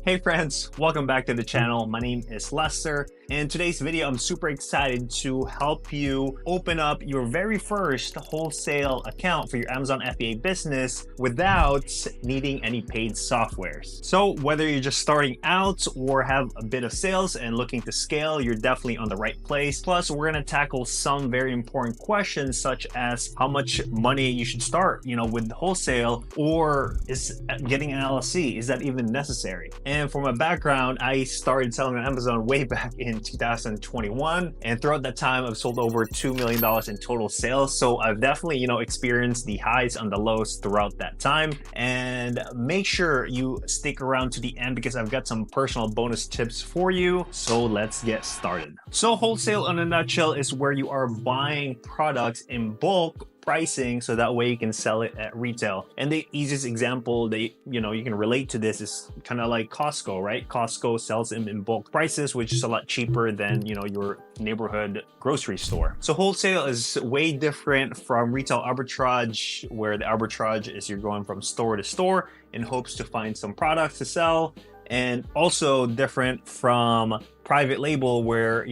Hey friends, welcome back to the channel. My name is Lester. In today's video, I'm super excited to help you open up your very first wholesale account for your Amazon FBA business without needing any paid softwares. So whether you're just starting out or have a bit of sales and looking to scale, you're definitely on the right place. Plus, we're going to tackle some very important questions such as how much money you should start, with wholesale, or is getting an LLC, is that even necessary? And for my background, I started selling on Amazon way back in 2021. And throughout that time, I've sold over $2 million in total sales. So I've definitely, experienced the highs and the lows throughout that time. And make sure you stick around to the end because I've got some personal bonus tips for you. So let's get started. So wholesale in a nutshell is where you are buying products in bulk pricing so that way you can sell it at retail. And the easiest example that you can relate to this is kind of like Costco, right? Costco sells them in bulk prices, which is a lot cheaper than your neighborhood grocery store. So wholesale is way different from retail arbitrage, where the arbitrage is you're going from store to store in hopes to find some products to sell, and also different from private label, where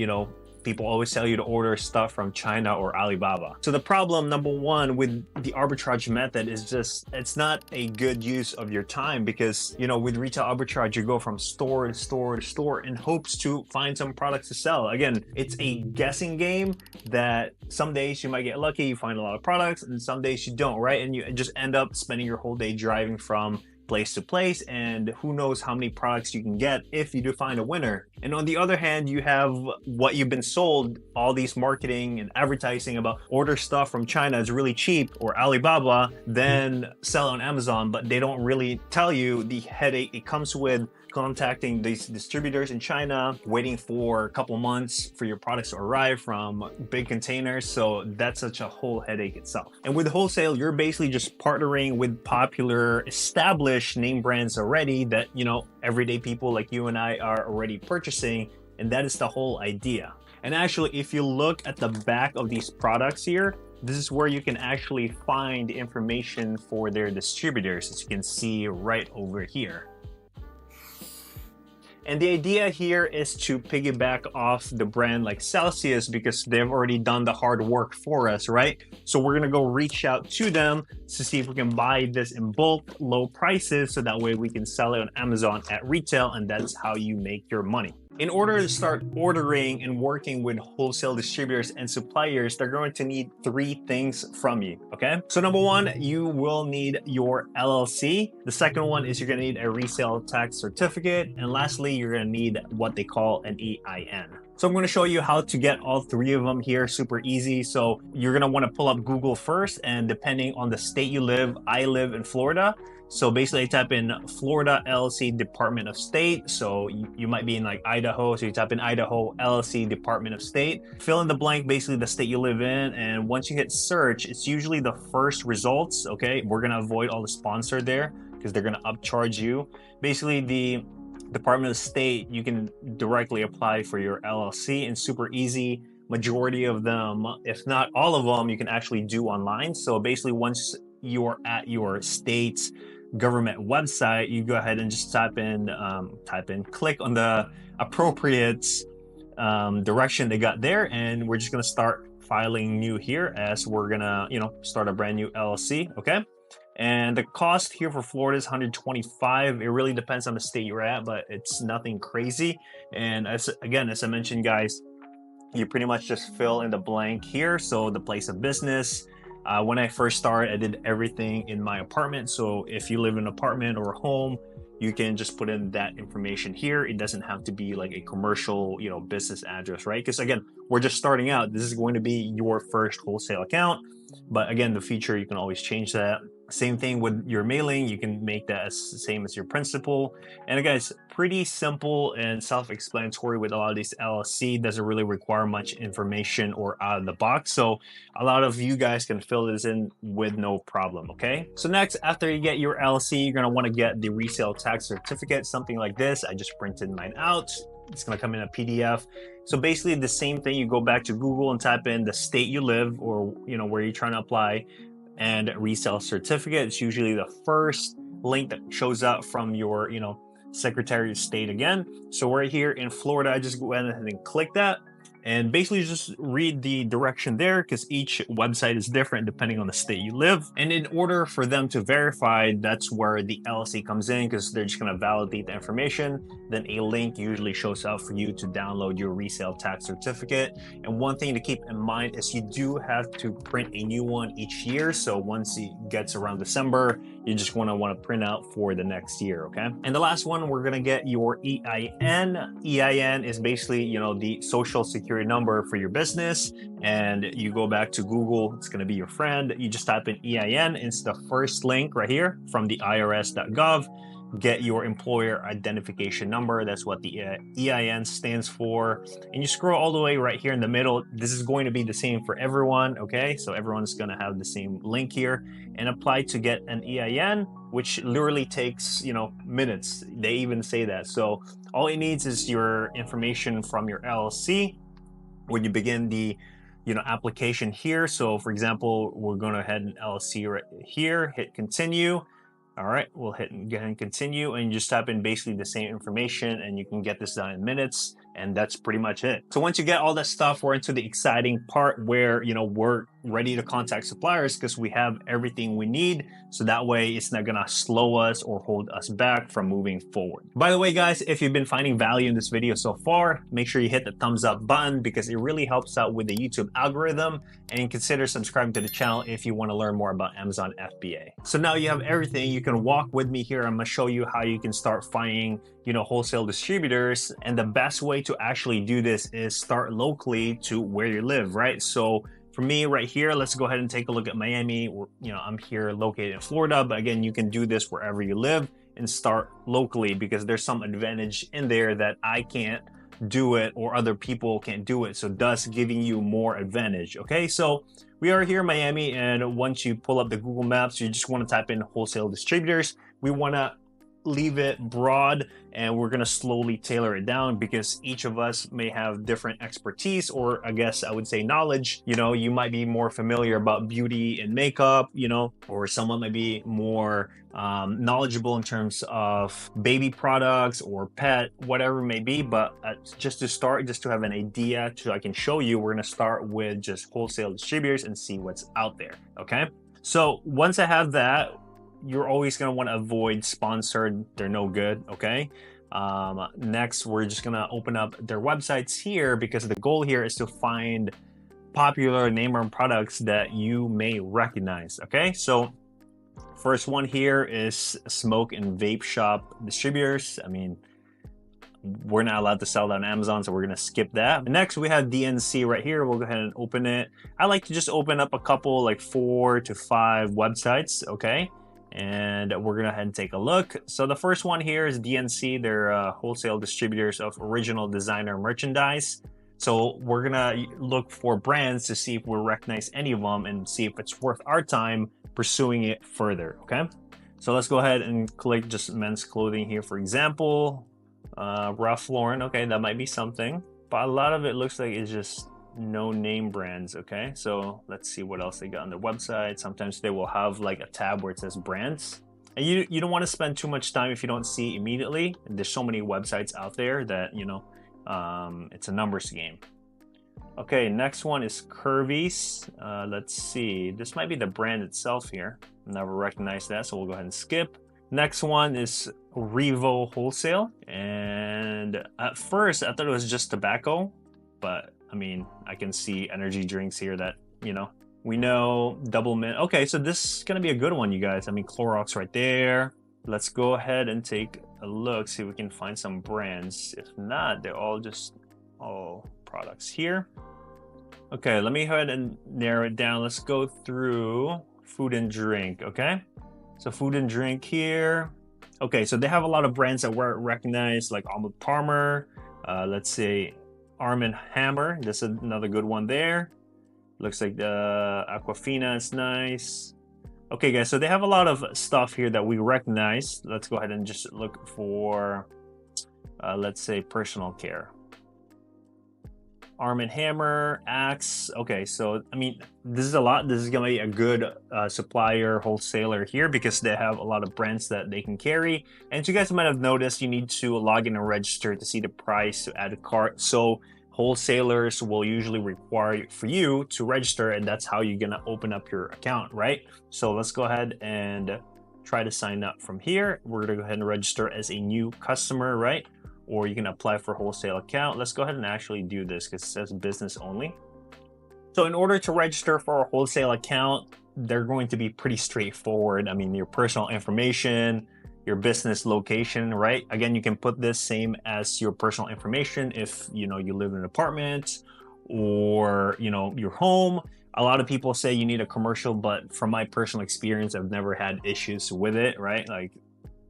people always tell you to order stuff from China or Alibaba. So the problem, number one, with the arbitrage method is just, it's not a good use of your time because, with retail arbitrage, you go from store to store to store in hopes to find some products to sell. Again, it's a guessing game that some days you might get lucky, you find a lot of products, and some days you don't, right? And you just end up spending your whole day driving from place to place, and who knows how many products you can get if you do find a winner. And on the other hand, you have what you've been sold, all these marketing and advertising about order stuff from China is really cheap, or Alibaba, then sell on Amazon, but they don't really tell you the headache it comes with contacting these distributors in China, waiting for a couple months for your products to arrive from big containers. So that's such a whole headache itself. And with wholesale, you're basically just partnering with popular established name brands already that, everyday people like you and I are already purchasing. And that is the whole idea. And actually, if you look at the back of these products here, this is where you can actually find information for their distributors, as you can see right over here. And the idea here is to piggyback off the brand like Celsius because they've already done the hard work for us, right? So we're gonna go reach out to them to see if we can buy this in bulk, low prices, so that way we can sell it on Amazon at retail, and that's how you make your money. In order to start ordering and working with wholesale distributors and suppliers, they're going to need three things from you, okay? So number one, you will need your LLC. The second one is you're gonna need a resale tax certificate. And lastly, you're gonna need what they call an EIN. So I'm going to show you how to get all three of them here, super easy. So you're going to want to pull up Google first, and depending on the state you live, I live in Florida. So basically I type in Florida LLC Department of State. So you might be in like Idaho. So you type in Idaho LLC Department of State, fill in the blank, basically the state you live in. And once you hit search, it's usually the first results. Okay. We're going to avoid all the sponsor there because they're going to upcharge you. Basically the Department of State, you can directly apply for your LLC, and super easy. Majority of them, if not all of them, you can actually do online. So basically once you're at your state's government website, you go ahead and just click on the appropriate direction they got there, and we're just gonna start filing new here as we're gonna start a brand new LLC. Okay. And the cost here for Florida is $125. It really depends on the state you're at, but it's nothing crazy. And as I mentioned, guys, you pretty much just fill in the blank here. So the place of business. When I first started, I did everything in my apartment. So if you live in an apartment or a home, you can just put in that information here. It doesn't have to be like a commercial, business address, right? Because again, we're just starting out. This is going to be your first wholesale account. But again, the feature, you can always change that. Same thing with your mailing, you can make that as the same as your principal. And again, it's pretty simple and self-explanatory with a lot of these LLC. Doesn't really require much information or out of the box. So a lot of you guys can fill this in with no problem, okay? So next, after you get your LLC, you're gonna wanna get the resale tax certificate, something like this. I just printed mine out. It's gonna come in a PDF. So basically the same thing, you go back to Google and type in the state you live or where you're trying to apply, and resale certificate. It's usually the first link that shows up from your Secretary of State again. So we're here in Florida. I just go ahead and click that. And basically just read the direction there because each website is different depending on the state you live. And in order for them to verify, that's where the LLC comes in because they're just going to validate the information. Then a link usually shows up for you to download your resale tax certificate. And one thing to keep in mind is you do have to print a new one each year. So once it gets around December, you just want to print out for the next year, okay? And the last one, we're going to get your EIN. EIN is basically, the social security number for your business. And you go back to Google, it's going to be your friend. You just type in EIN. It's the first link right here from the irs.gov. Get your employer identification number. That's what the EIN stands for. And you scroll all the way right here in the middle. This is going to be the same for everyone, okay? So everyone's going to have the same link here. And apply to get an EIN, which literally takes, minutes. They even say that. So all it needs is your information from your LLC when you begin the application here. So for example, we're going to head an LLC right here, hit continue. All right, we'll hit and continue, and you just type in basically the same information, and you can get this done in minutes, and that's pretty much it. So once you get all that stuff, we're into the exciting part where we're ready to contact suppliers because we have everything we need. So that way it's not gonna slow us or hold us back from moving forward. By the way, guys, if you've been finding value in this video so far, make sure you hit the thumbs up button because it really helps out with the YouTube algorithm, and consider subscribing to the channel if you want to learn more about Amazon FBA. So now you have everything. You can walk with me here. I'm gonna show you how you can start finding wholesale distributors, and the best way to actually do this is start locally to where you live, right? So for me right here, let's go ahead and take a look at Miami. I'm here located in Florida, but again, you can do this wherever you live and start locally because there's some advantage in there that I can't do it or other people can't do it. So thus giving you more advantage. Okay, so we are here in Miami, and once you pull up the Google Maps, you just want to type in wholesale distributors. We want to leave it broad, and we're going to slowly tailor it down because each of us may have different expertise, or I guess I would say knowledge. You might be more familiar about beauty and makeup, or someone might be more knowledgeable in terms of baby products or pet, whatever it may be. But just to start, just to have an idea I can show you, we're going to start with just wholesale distributors and see what's out there. Okay, so once I have that, you're always going to want to avoid sponsored. They're no good. Okay. Next, we're just going to open up their websites here because the goal here is to find popular name brand products that you may recognize. Okay. So first one here is smoke and vape shop distributors. I mean, we're not allowed to sell that on Amazon, so we're going to skip that. Next, we have DNC right here. We'll go ahead and open it. I like to just open up a couple, like 4 to 5 websites. Okay. And we're going to head and take a look. So the first one here is DNC. They're wholesale distributors of original designer merchandise. So we're going to look for brands to see if we recognize any of them and see if it's worth our time pursuing it further. Okay. So let's go ahead and click just men's clothing here, for example. Ralph Lauren. Okay, that might be something. But a lot of it looks like it's just no name brands. Okay, so let's see what else they got on their website. Sometimes they will have like a tab where it says brands, and you don't want to spend too much time if you don't see immediately. There's so many websites out there that it's a numbers game. Okay, next one is Curvy's. Let's see, this might be the brand itself here. Never recognized that, so we'll go ahead and skip. Next one is Revo Wholesale, and at first I thought it was just tobacco, but I mean, I can see energy drinks here that, we know double mint. Okay, so this is going to be a good one, you guys. I mean, Clorox right there. Let's go ahead and take a look, see if we can find some brands. If not, they're all products here. Okay, let me go ahead and narrow it down. Let's go through food and drink, okay? So food and drink here. Okay, so they have a lot of brands that we're recognized, like Arnold Palmer. Let's say Arm & Hammer, that's another good one there. Looks like the Aquafina is nice. Okay guys, so they have a lot of stuff here that we recognize. Let's go ahead and just look for, let's say personal care. Arm and Hammer, Axe. Okay, so I mean, this is a lot. This is gonna be a good supplier, wholesaler here because they have a lot of brands that they can carry. And you guys might have noticed you need to log in and register to see the price to add a cart. So wholesalers will usually require for you to register, and that's how you're gonna open up your account, right? So let's go ahead and try to sign up from here. We're gonna go ahead and register as a new customer, right? Or you can apply for a wholesale account. Let's go ahead and actually do this because it says business only. So in order to register for a wholesale account, they're going to be pretty straightforward. I mean, your personal information, your business location, right? Again, you can put this same as your personal information if you live in an apartment or your home. A lot of people say you need a commercial, but from my personal experience, I've never had issues with it, right? Like,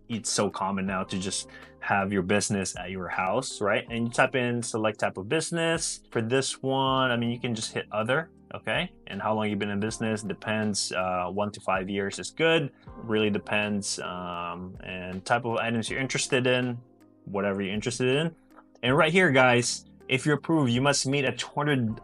it's so common now to just have your business at your house, right? And you type in select type of business. For this one, I mean, you can just hit other, okay? And how long you've been in business depends. 1 to 5 years is good. Really depends. And type of items you're interested in, whatever you're interested in. And right here, guys, if you're approved, you must meet a $200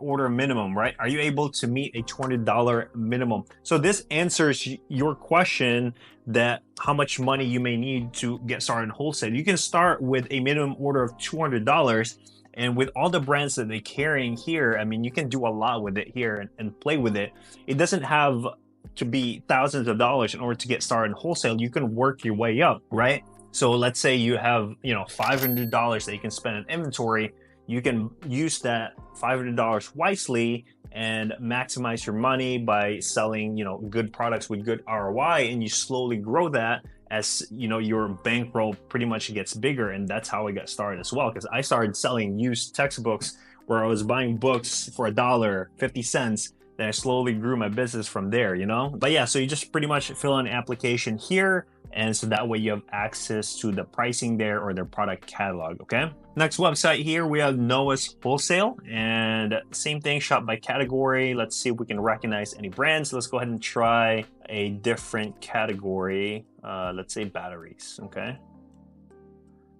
order minimum, right? Are you able to meet a $200 minimum? So this answers your question that how much money you may need to get started in wholesale. You can start with a minimum order of $200, and with all the brands that they're carrying here, I mean, you can do a lot with it here and play with it. It doesn't have to be thousands of dollars in order to get started in wholesale. You can work your way up, right? So let's say you have $500 that you can spend in inventory. You can use that $500 wisely and maximize your money by selling, good products with good ROI, and you slowly grow that as your bankroll pretty much gets bigger. And that's how I got started as well, because I started selling used textbooks where I was buying books for $1, 50 cents. Then I slowly grew my business from there, But yeah, so you just pretty much fill in an application here, and so that way you have access to the pricing there or their product catalog, okay? Next website here, we have Noah's Wholesale, and same thing, shop by category. Let's see if we can recognize any brands. Let's go ahead and try a different category. Let's say batteries, okay?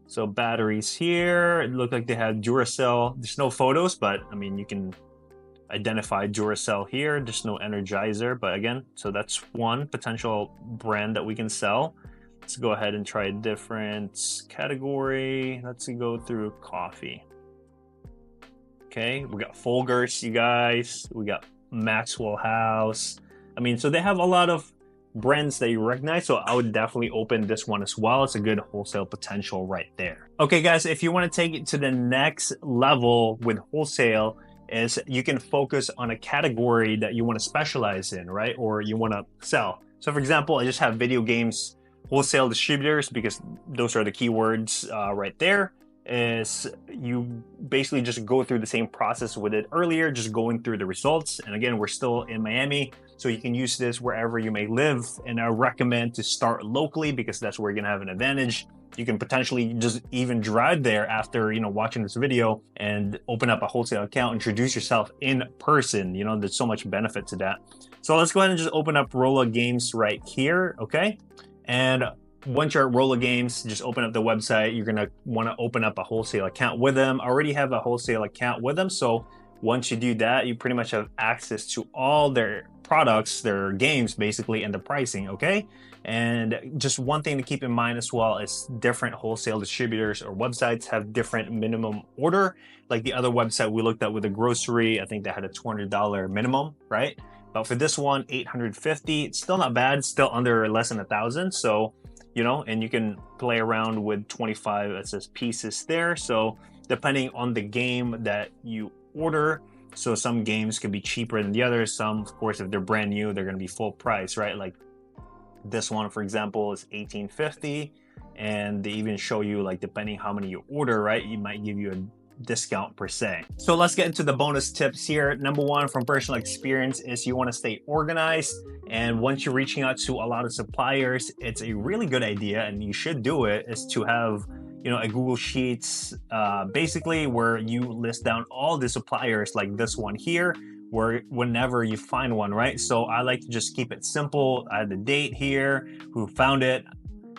So batteries here, it looks like they have Duracell. There's no photos, but I mean, you can identify Duracell here. There's no Energizer, but again, so that's one potential brand that we can sell. Let's go ahead and try a different category. Let's go through coffee. Okay, we got Folgers, you guys. We got Maxwell House. I mean, so they have a lot of brands that you recognize, so I would definitely open this one as well. It's a good wholesale potential right there. Okay, guys, if you want to take it to the next level with wholesale, is you can focus on a category that you want to specialize in, right? Or you want to sell. So for example, I just have video games wholesale distributors because those are the keywords right there. Is you basically just go through the same process with it earlier, just going through the results. And again, we're still in Miami, so you can use this wherever you may live. And I recommend to start locally because that's where you're gonna have an advantage. You can potentially just even drive there after watching this video and open up a wholesale account, introduce yourself in person. There's so much benefit to that. So let's go ahead and just open up Rolla Games right here, okay? And once you're at Rolla Games, just open up the website. You're gonna want to open up a wholesale account with them. I already have a wholesale account with them, so once you do that, you pretty much have access to all their products, their games basically, and the pricing, okay? And just one thing to keep in mind as well is different wholesale distributors or websites have different minimum order. Like the other website we looked at with a grocery, I think they had a $200 minimum, right? But for this one, $850, it's still not bad. It's still under less than 1,000. So, and you can play around with 25, it says pieces there. So depending on the game that you order, so some games could be cheaper than the others. Some, of course, if they're brand new, they're going to be full price, right? Like this one, for example, is $18.50, and they even show you, like, depending how many you order, right? It might give you a discount per se. So let's get into the bonus tips here. Number one, from personal experience, is you want to stay organized. And once you're reaching out to a lot of suppliers, it's a really good idea, and you should do it, is to have a Google Sheets, basically where you list down all the suppliers like this one here, where whenever you find one, right? So I like to just keep it simple. I have the date here, who found it,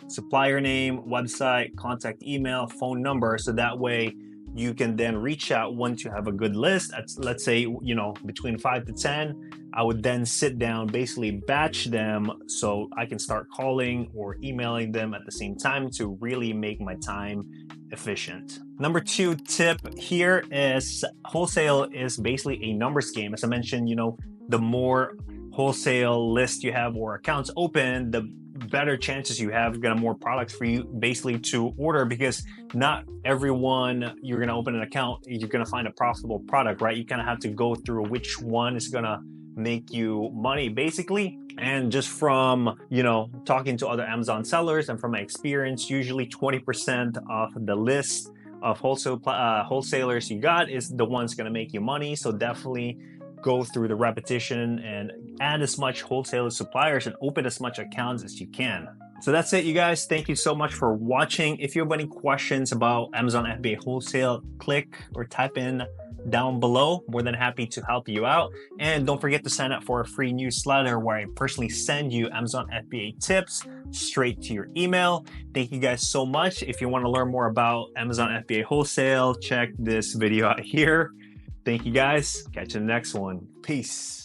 supplier name, website, contact email, phone number. So that way You can then reach out once you have a good list. Let's say, you know, between 5 to 10. I would then sit down, basically batch them so I can start calling or emailing them at the same time to really make my time efficient. Number 2 tip here is wholesale is basically a numbers game. As I mentioned, you know, the more wholesale list you have or accounts open, the better chances you have getting more products for you basically to order, because not everyone you're going to open an account, you're going to find a profitable product, right? You kind of have to go through which one is going to make you money basically. And just from, you know, talking to other Amazon sellers and from my experience, usually 20% of the list of wholesalers you got is the one's going to make you money. So definitely go through the repetition and add as much wholesale suppliers and open as much accounts as you can. So that's it, you guys. Thank you so much for watching. If you have any questions about Amazon FBA wholesale, click or type in down below. More than happy to help you out. And don't forget to sign up for a free newsletter where I personally send you Amazon FBA tips straight to your email. Thank you guys so much. If you want to learn more about Amazon FBA wholesale, check this video out here. Thank you guys. Catch you in the next one. Peace.